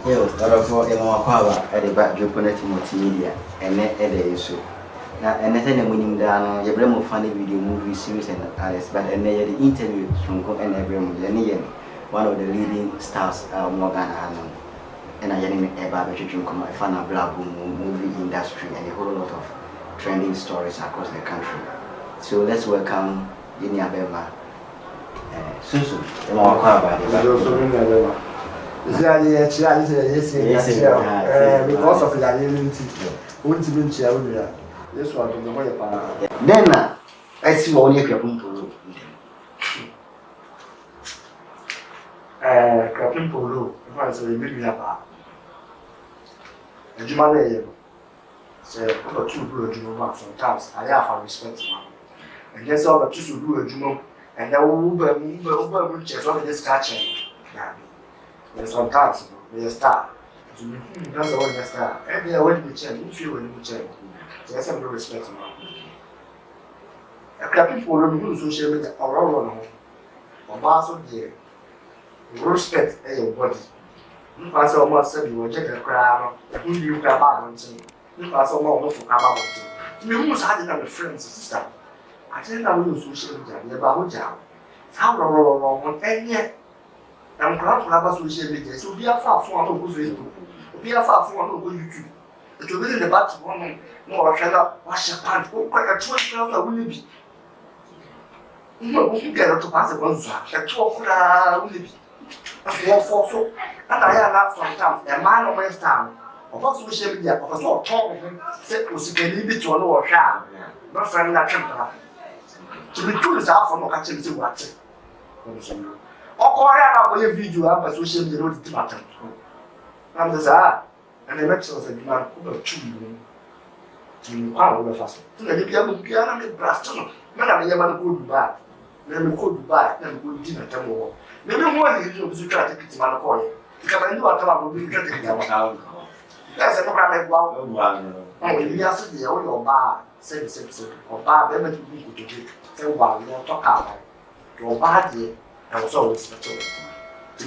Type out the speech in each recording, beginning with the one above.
Yo, for Emma Quava at the back Japanese multimedia and net at the issue. Now, and then the winning down, your bremo funny video movie series and others, but and they the interview from Cook and Abraham Yanian, one of the leading stars, Morgan Hannon, and I am a barbecue from my fan of black movie industry and a whole lot of trending stories across the country. So let's welcome Yini Abema. Susu, Emma Quava. Yes, because of the identity. Wouldn't be chair. Yes, what in the way of Then I see one year Capun Captain Polo, if I say, maybe about a Jumale. Say, put 2 blue Juma sometimes. I have a respect. And guess all the 2 blue Juma, and the Uber which is on this catching. Sometimes we start. That's the one that start. Every hour we check, we feel when we check. There's some respect. A couple people who social media are all on Basso dear. Respect your body. You pass almost said you will check a crowd, who you grab on to. You pass almost for Kaba. You must have another friends, sister. I tell you, I will social media, about job. How wrong, and yet. I'm glad to have a social media. So be a far from on Facebook. Be a far from on YouTube. It will be the battle one more shall wash a pant. Oh, quite a choice of a will be. No, you get to pass a one, a 12 will be. A 4 so. And I have sometimes a man of my town. Of all social media, of a sort of talk, said was a little bit to a lower sham. Not friend that to be true is out from catching to what. Or video up a social media with the matter. And there's and the next was a demand of 2 million. To power of us. To the piano with Braston. Madame Yaman could buy. Then we could buy, then we could dinner tomorrow. Maybe one is to try to get Malakoy. Because I knew I thought we could get them. That's a program. Oh, you asked the old bar, said or bar, then to be good to get. So while you don't talk about your body. I was always to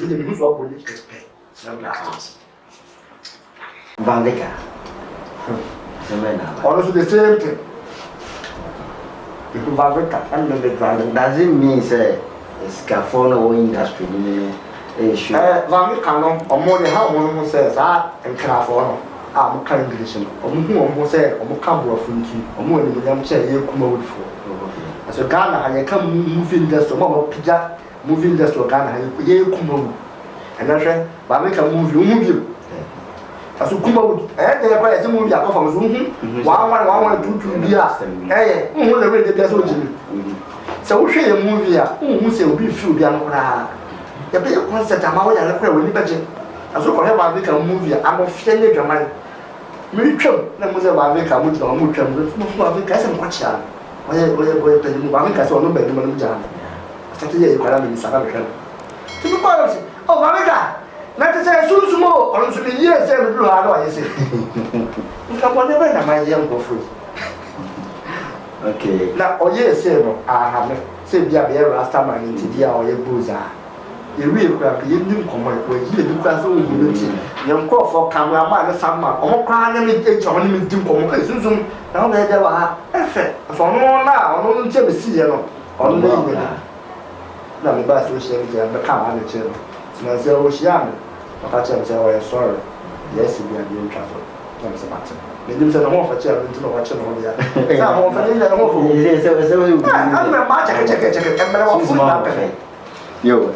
be the news of political pay. Vandeka. Also the same thing. People Vandeka and the driver. Does it mean, say, a scaffold industry issue? Vandeka, or more than how one who says, and California. I'm kind of English. Or who said, or Cambo of Funky, or more than the young chair you come out for. As a Ghana, I come moving just a moment, Pija. Moving just to Ghana, and that's right. But make a movie. As you come out, and they are a movie. I come from Zoom. One, 2, 3 years. Hey, who the way they so Jimmy. So we share a movie. Who say we feel the Anora. The big concert, I'm out and I will budget. As you can have a make a movie, I'm of Fenny German. Mutual, let me say, I make a mutual, I can't watch that. Where pay you, I saw no bedroom jam. You call me Savannah. To the policy. Oh, Mamma, not to say soon small, or to be years every blue. I say. You come on, never my young go free. Okay. Now, oh, yes, I have said, yeah, be a rasta man into the hour, your boozer. You will grab you new command where you do class old unity. Young call for cameraman, some man, or crying in the journey to come. Now there are effect. For no now, no tell me see you on the na me ba social media be ka ma le che no na se o shia me o ka che me say oh sorry yes we are doing travel na me say ba che me dim se no mo fa che me no wa che no ya sa mo fa ni na mo fo Se ah me ma che che e me wa fu na pe yo